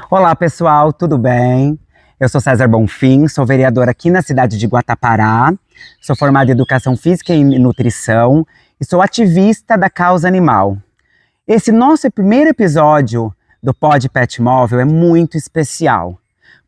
Olá, pessoal, tudo bem? Eu sou César Bonfim, sou vereador aqui na cidade de Guatapará, sou formado em Educação Física e Nutrição e sou ativista da causa animal. Esse nosso primeiro episódio do Pod Pet Móvel é muito especial,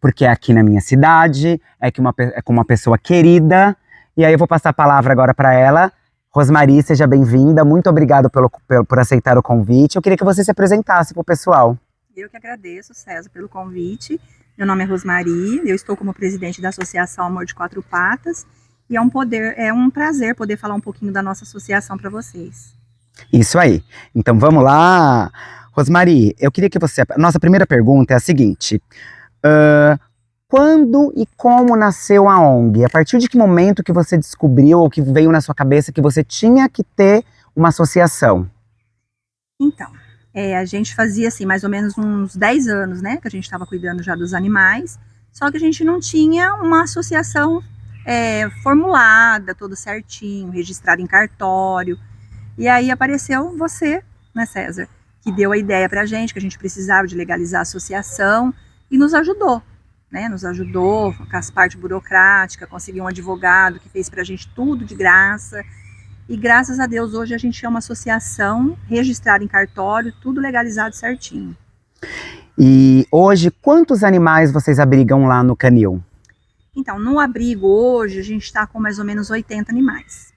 porque é aqui na minha cidade, é com uma pessoa querida, e aí eu vou passar a palavra agora para ela. Rosmary, seja bem-vinda, muito obrigado por aceitar o convite. Eu queria que você se apresentasse para o pessoal. Eu que agradeço, César, pelo convite. Meu nome é Rosmary, eu estou como presidente da Associação Amor de Quatro Patas e é um prazer poder falar um pouquinho da nossa associação para vocês. Isso aí. Então vamos lá. Rosmary, eu queria que você... Nossa primeira pergunta é a seguinte. Quando e como nasceu a ONG? A partir de que momento que você descobriu ou que veio na sua cabeça que você tinha que ter uma associação? Então, a gente fazia assim, mais ou menos uns 10 anos, né, que a gente estava cuidando já dos animais, só que a gente não tinha uma associação formulada, tudo certinho, registrada em cartório. E aí apareceu você, né, César, que deu a ideia pra gente, que a gente precisava de legalizar a associação e nos ajudou, né, nos ajudou com as partes burocráticas, conseguiu um advogado que fez pra gente tudo de graça. E graças a Deus hoje a gente é uma associação registrada em cartório, tudo legalizado certinho. E hoje, quantos animais vocês abrigam lá no canil? Então, no abrigo hoje a gente está com mais ou menos 80 animais.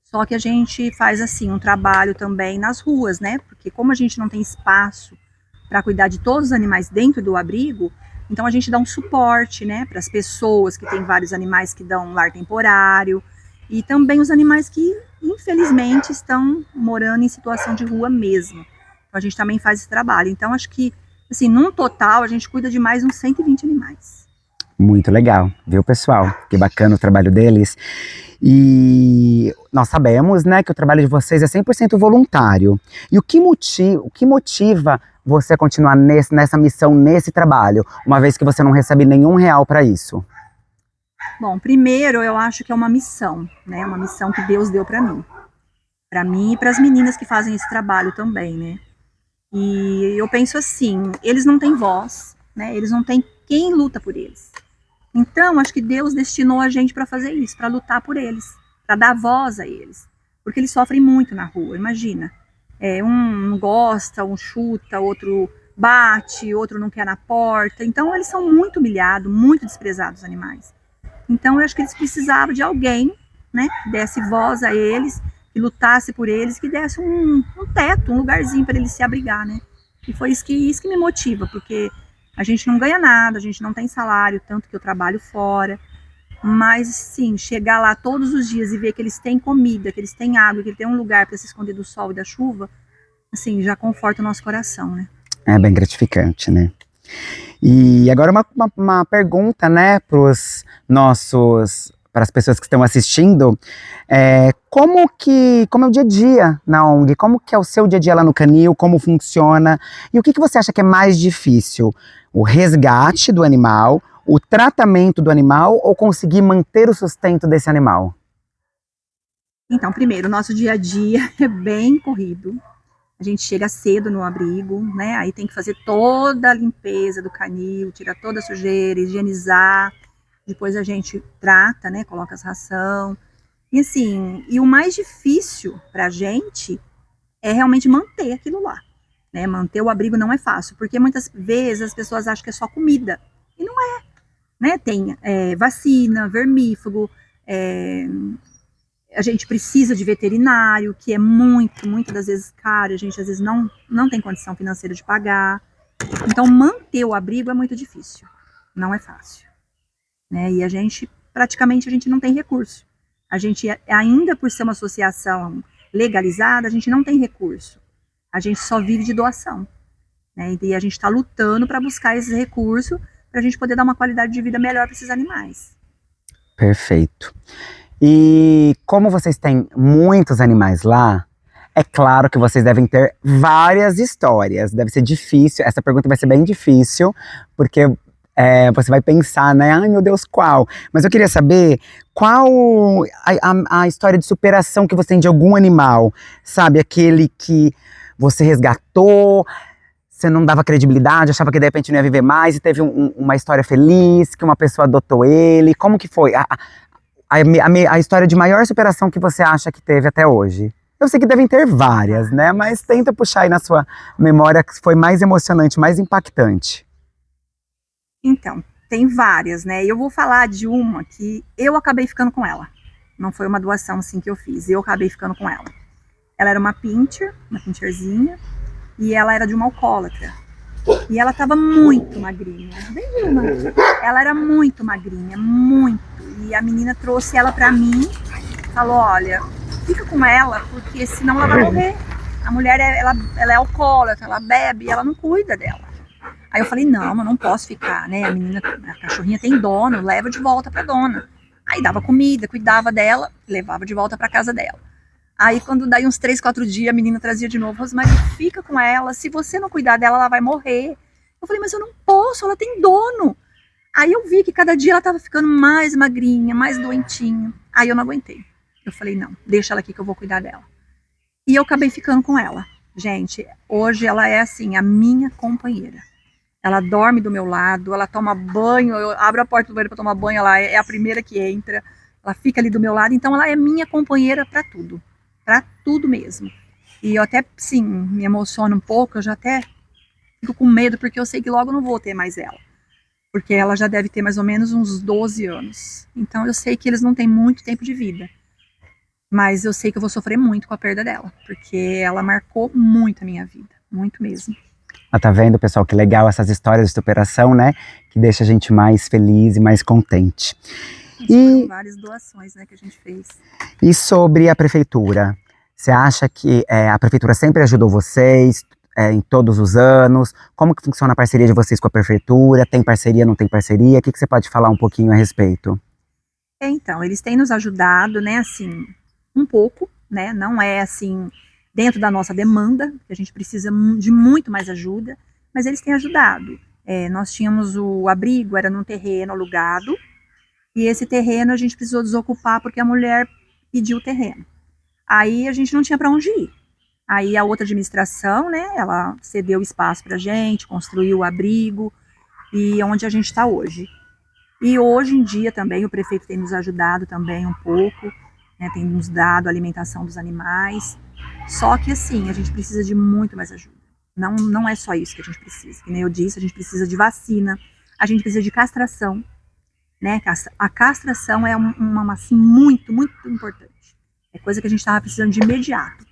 Só que a gente faz assim um trabalho também nas ruas, né? Porque como a gente não tem espaço para cuidar de todos os animais dentro do abrigo, então a gente dá um suporte, né, para as pessoas que têm vários animais que dão um lar temporário e também os animais que infelizmente estão morando em situação de rua mesmo. Então a gente também faz esse trabalho. Então acho que, assim, num total a gente cuida de mais uns 120 animais. Muito legal, viu, pessoal? Que bacana o trabalho deles. E nós sabemos, né, que o trabalho de vocês é 100% voluntário. E o que motiva você a continuar nessa missão, nesse trabalho, uma vez que você não recebe nenhum real para isso? Bom, primeiro eu acho que é uma missão, né? Uma missão que Deus deu para mim e para as meninas que fazem esse trabalho também, né? E eu penso assim, eles não têm voz, né? Eles não têm quem luta por eles. Então, acho que Deus destinou a gente para fazer isso, para lutar por eles, para dar voz a eles, porque eles sofrem muito na rua. Imagina, um não gosta, um chuta, outro bate, outro não quer na porta. Então, eles são muito humilhados, muito desprezados, os animais. Então eu acho que eles precisavam de alguém, né, que desse voz a eles, que lutasse por eles, que desse um teto, um lugarzinho para eles se abrigar, né. E foi isso que me motiva, porque a gente não ganha nada, a gente não tem salário, tanto que eu trabalho fora, mas sim, chegar lá todos os dias e ver que eles têm comida, que eles têm água, que eles têm um lugar para se esconder do sol e da chuva, assim, já conforta o nosso coração, né. É bem gratificante, né? E agora uma pergunta, né, para as pessoas que estão assistindo, como é o dia a dia na ONG? Como que é o seu dia a dia lá no canil? Como funciona? E o que você acha que é mais difícil? O resgate do animal, o tratamento do animal ou conseguir manter o sustento desse animal? Então, primeiro, o nosso dia a dia é bem corrido. A gente chega cedo no abrigo, né? Aí tem que fazer toda a limpeza do canil, tirar toda a sujeira, higienizar. Depois a gente trata, né? Coloca as ração. E assim, o mais difícil pra gente é realmente manter aquilo lá, né? Manter o abrigo não é fácil, porque muitas vezes as pessoas acham que é só comida. E não é, né? Tem vacina, vermífugo, a gente precisa de veterinário, que é muitas das vezes caro, a gente às vezes não tem condição financeira de pagar. Então, manter o abrigo é muito difícil, não é fácil, né? E praticamente a gente não tem recurso. A gente, ainda por ser uma associação legalizada, a gente não tem recurso. A gente só vive de doação, né? E a gente está lutando para buscar esses recursos para a gente poder dar uma qualidade de vida melhor para esses animais. Perfeito. E como vocês têm muitos animais lá, é claro que vocês devem ter várias histórias. Deve ser difícil, essa pergunta vai ser bem difícil, porque você vai pensar, né? Ai, meu Deus, qual? Mas eu queria saber qual a história de superação que você tem de algum animal, sabe? Aquele que você resgatou, você não dava credibilidade, achava que de repente não ia viver mais e teve uma história feliz, que uma pessoa adotou ele? Como que foi a história de maior superação que você acha que teve até hoje? Eu sei que devem ter várias, né? Mas tenta puxar aí na sua memória que foi mais emocionante, mais impactante. Então, tem várias, né? Eu vou falar de uma que eu acabei ficando com ela. Não foi uma doação assim que eu fiz, eu acabei ficando com ela. Ela era uma pincherzinha, e ela era de uma alcoólatra. E ela tava muito magrinha. Bem, uma. Ela era muito magrinha, muito. E a menina trouxe ela pra mim, falou, olha, fica com ela, porque senão ela vai morrer. A mulher, ela é alcoólatra, ela bebe, ela não cuida dela. Aí eu falei, não, mas não posso ficar, né? A cachorrinha tem dono, leva de volta pra dona. Aí dava comida, cuidava dela, levava de volta pra casa dela. Aí quando daí uns 3, 4 dias, a menina trazia de novo, Rosmarie, fica com ela, se você não cuidar dela, ela vai morrer. Eu falei, mas eu não posso, ela tem dono. Aí eu vi que cada dia ela tava ficando mais magrinha, mais doentinha. Aí eu não aguentei. Eu falei, não, deixa ela aqui que eu vou cuidar dela. E eu acabei ficando com ela. Gente, hoje ela é assim, a minha companheira. Ela dorme do meu lado, ela toma banho, eu abro a porta do banheiro para tomar banho, ela é a primeira que entra, ela fica ali do meu lado, então ela é minha companheira para tudo mesmo. E eu até, sim, me emociono um pouco, eu já até fico com medo, porque eu sei que logo eu não vou ter mais ela. Porque ela já deve ter mais ou menos uns 12 anos. Então eu sei que eles não têm muito tempo de vida. Mas eu sei que eu vou sofrer muito com a perda dela, porque ela marcou muito a minha vida, muito mesmo. Ah, tá vendo, pessoal, que legal essas histórias de superação, né? Que deixa a gente mais feliz e mais contente. Foram várias doações, né, que a gente fez. E sobre a prefeitura? Você acha que a prefeitura sempre ajudou vocês em todos os anos? Como que funciona a parceria de vocês com a prefeitura? Tem parceria, não tem parceria? O que você pode falar um pouquinho a respeito? Então, eles têm nos ajudado, né, assim, um pouco, né? Não é assim dentro da nossa demanda, que a gente precisa de muito mais ajuda, mas eles têm ajudado. Nós tínhamos o abrigo, era num terreno alugado, e esse terreno a gente precisou desocupar porque a mulher pediu o terreno. Aí a gente não tinha para onde ir. Aí a outra administração, né, ela cedeu espaço para a gente, construiu o abrigo, e onde a gente está hoje. E hoje em dia também o prefeito tem nos ajudado também um pouco, né, tem nos dado a alimentação dos animais. Só que assim, a gente precisa de muito mais ajuda. Não é só isso que a gente precisa. Que nem eu disse, a gente precisa de vacina, a gente precisa de castração, né? A castração é uma assim, muito, muito importante. É coisa que a gente estava precisando de imediato.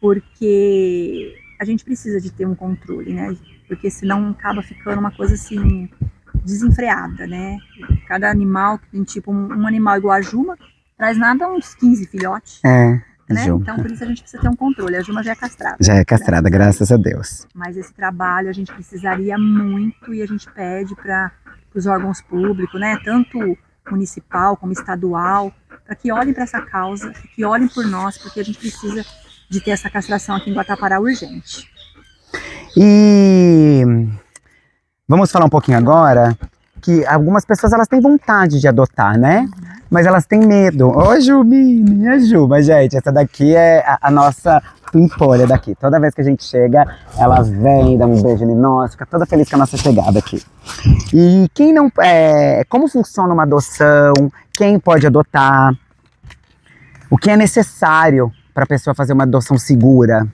Porque a gente precisa de ter um controle, né? Porque senão acaba ficando uma coisa assim, desenfreada, né? Cada animal, que tem tipo um animal igual a Juma, traz nada uns 15 filhotes. Né? Então, por isso a gente precisa ter um controle. A Juma já é castrada. Já é castrada, graças a Deus. Mas esse trabalho a gente precisaria muito e a gente pede para os órgãos públicos, né? Tanto municipal como estadual, para que olhem para essa causa, que olhem por nós, porque a gente precisa de ter essa castração aqui em Guatapará urgente. E vamos falar um pouquinho agora que algumas pessoas elas têm vontade de adotar, né? Mas elas têm medo. Ô, Jumine, a Juba, gente, essa daqui é a nossa pimpolha daqui. Toda vez que a gente chega, ela vem, dá um beijo em nós, fica toda feliz com a nossa chegada aqui. E quem não... como funciona uma adoção? Quem pode adotar? O que é necessário para a pessoa fazer uma adoção segura?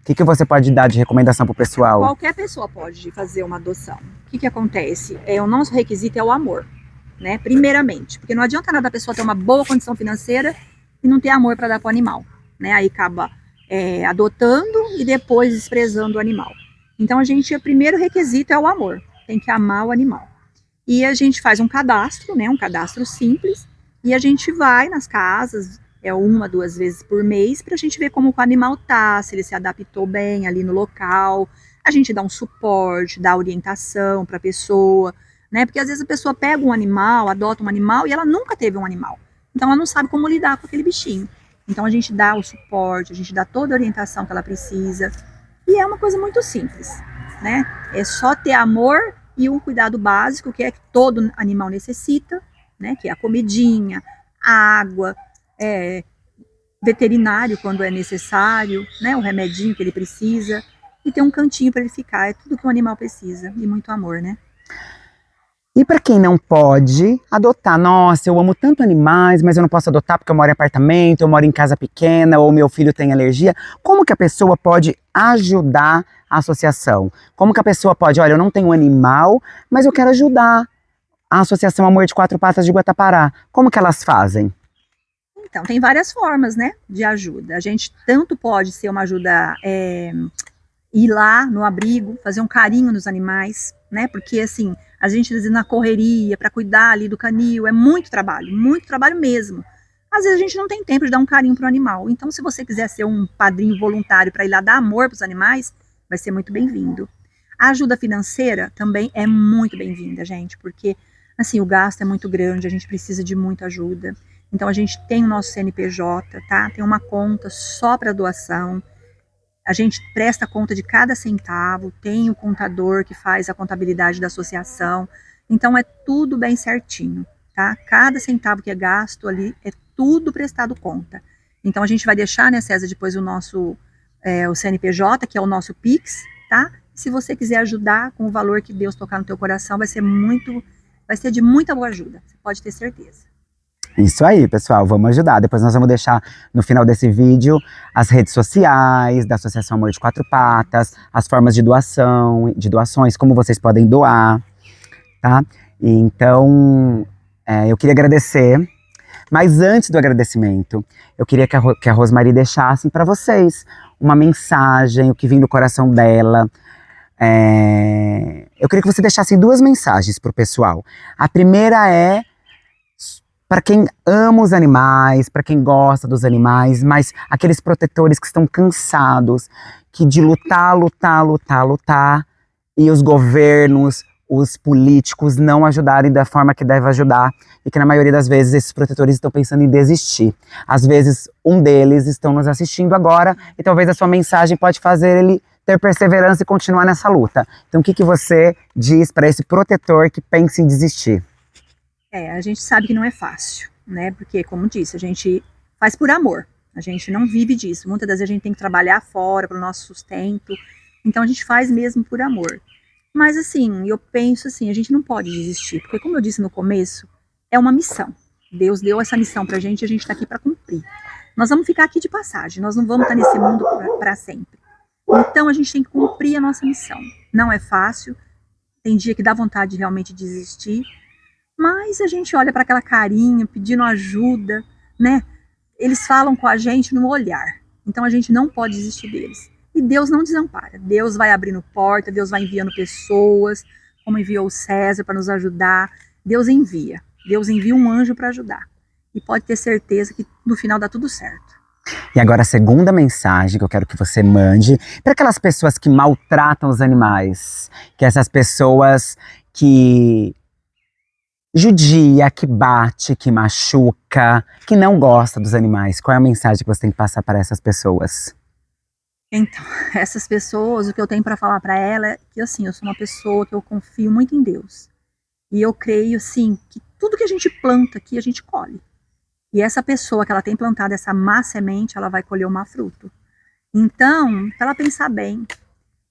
O que você pode dar de recomendação para o pessoal? Qualquer pessoa pode fazer uma adoção. O que acontece? O nosso requisito é o amor, né? Primeiramente, porque não adianta nada a pessoa ter uma boa condição financeira e não ter amor para dar para o animal, né? Aí acaba adotando e depois desprezando o animal. Então o primeiro requisito é o amor, tem que amar o animal. E a gente faz um cadastro, né? Um cadastro simples, e a gente vai nas casas, 1, 2 vezes por mês, para a gente ver como o animal tá, se ele se adaptou bem ali no local. A gente dá um suporte, dá orientação para a pessoa, né? Porque às vezes a pessoa pega um animal, adota um animal e ela nunca teve um animal. Então ela não sabe como lidar com aquele bichinho. Então a gente dá o suporte, a gente dá toda a orientação que ela precisa. E é uma coisa muito simples, né? É só ter amor e um cuidado básico, que é que todo animal necessita, né? Que é a comidinha, a água, veterinário quando é necessário, né? O remedinho que ele precisa. e ter um cantinho para ele ficar. É tudo que um animal precisa, e muito amor, né? E para quem não pode adotar, nossa, eu amo tanto animais, mas eu não posso adotar porque eu moro em apartamento, eu moro em casa pequena, ou meu filho tem alergia. Como que a pessoa pode ajudar a associação? Como que a pessoa pode, olha, eu não tenho um animal, mas eu quero ajudar a Associação Amor de Quatro Patas de Guatapará. Como que elas fazem? Então, tem várias formas, né, de ajuda. A gente tanto pode ser uma ajuda, ir lá no abrigo, fazer um carinho nos animais, né, porque assim, a gente às vezes na correria, para cuidar ali do canil, é muito trabalho mesmo. Às vezes a gente não tem tempo de dar um carinho para o animal. Então, se você quiser ser um padrinho voluntário para ir lá dar amor para os animais, vai ser muito bem-vindo. A ajuda financeira também é muito bem-vinda, gente, porque assim, o gasto é muito grande, a gente precisa de muita ajuda. Então a gente tem o nosso CNPJ, tá? Tem uma conta só para doação. A gente presta conta de cada centavo, tem o contador que faz a contabilidade da associação. Então é tudo bem certinho, tá? Cada centavo que é gasto ali é tudo prestado conta. Então a gente vai deixar, né, César, depois o nosso o CNPJ, que é o nosso Pix, tá? Se você quiser ajudar com o valor que Deus tocar no teu coração, vai ser de muita boa ajuda, você pode ter certeza. Isso aí, pessoal, vamos ajudar. Depois nós vamos deixar no final desse vídeo as redes sociais da Associação Amor de Quatro Patas, as formas de doação, de doações, como vocês podem doar, tá? E então, eu queria agradecer, mas antes do agradecimento, eu queria que a Rosmarie deixasse para vocês uma mensagem, o que vem do coração dela. Eu queria que você deixasse duas mensagens pro pessoal. A primeira é para quem ama os animais, para quem gosta dos animais, mas aqueles protetores que estão cansados, que de lutar, e os governos, os políticos não ajudarem da forma que deve ajudar, e que na maioria das vezes esses protetores estão pensando em desistir. Às vezes um deles estão nos assistindo agora, e talvez a sua mensagem pode fazer ele ter perseverança e continuar nessa luta. Então o que você diz para esse protetor que pensa em desistir? A gente sabe que não é fácil, né? Porque, como disse, a gente faz por amor. A gente não vive disso. Muitas das vezes a gente tem que trabalhar fora para o nosso sustento. Então a gente faz mesmo por amor. Mas assim, eu penso assim, a gente não pode desistir. Porque, como eu disse no começo, é uma missão. Deus deu essa missão pra gente e a gente está aqui para cumprir. Nós vamos ficar aqui de passagem. Nós não vamos estar nesse mundo para sempre. Então a gente tem que cumprir a nossa missão. Não é fácil. Tem dia que dá vontade de realmente desistir. Mas a gente olha para aquela carinha, pedindo ajuda, né? Eles falam com a gente no olhar. Então a gente não pode desistir deles. E Deus não desampara. Deus vai abrindo porta, Deus vai enviando pessoas, como enviou o César para nos ajudar. Deus envia um anjo para ajudar. E pode ter certeza que no final dá tudo certo. E agora a segunda mensagem que eu quero que você mande para aquelas pessoas que maltratam os animais, que essas pessoas que judia, que bate, que machuca, que não gosta dos animais. Qual é a mensagem que você tem que passar para essas pessoas? Então, essas pessoas, o que eu tenho para falar para ela é que, assim, eu sou uma pessoa que eu confio muito em Deus. E eu creio, assim, que tudo que a gente planta aqui, a gente colhe. E essa pessoa que ela tem plantado essa má semente, ela vai colher o má fruto. Então, para ela pensar bem,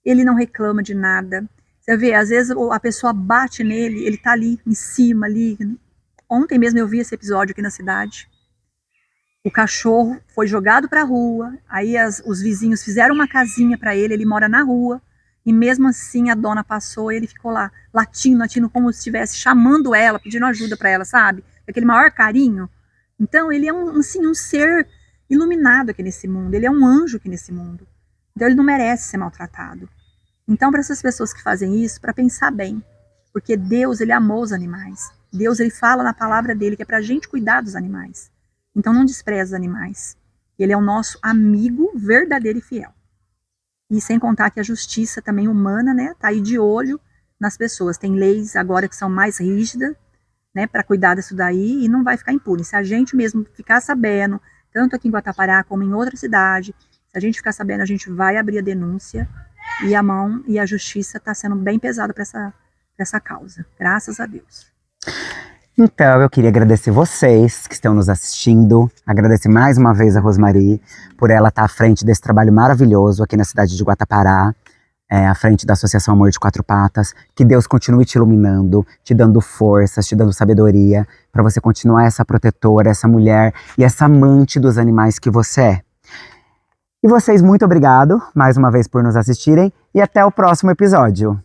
ele não reclama de nada. Você vê, às vezes a pessoa bate nele, ele tá ali em cima, ali. Ontem mesmo eu vi esse episódio aqui na cidade. O cachorro foi jogado para a rua, aí os vizinhos fizeram uma casinha para ele mora na rua, e mesmo assim a dona passou e ele ficou lá, latindo como se estivesse chamando ela, pedindo ajuda para ela, sabe? Aquele maior carinho. Então ele é um ser iluminado aqui nesse mundo, ele é um anjo aqui nesse mundo. Então ele não merece ser maltratado. Então, para essas pessoas que fazem isso, para pensar bem, porque Deus, ele amou os animais. Deus, ele fala na palavra dele que é para a gente cuidar dos animais. Então, não despreza os animais. Ele é o nosso amigo verdadeiro e fiel. E sem contar que a justiça também humana, né, tá aí de olho nas pessoas. Tem leis agora que são mais rígidas, né, para cuidar disso daí e não vai ficar impune. Se a gente mesmo ficar sabendo, tanto aqui em Guatapará como em outra cidade, se a gente ficar sabendo, a gente vai abrir a denúncia. E a mão e a justiça está sendo bem pesada para essa causa. Graças a Deus. Então, eu queria agradecer vocês que estão nos assistindo. Agradecer mais uma vez a Rosmarie por ela estar à frente desse trabalho maravilhoso aqui na cidade de Guatapará. à frente da Associação Amor de Quatro Patas. Que Deus continue te iluminando, te dando forças, te dando sabedoria, para você continuar essa protetora, essa mulher e essa amante dos animais que você é. E vocês, muito obrigado mais uma vez por nos assistirem e até o próximo episódio.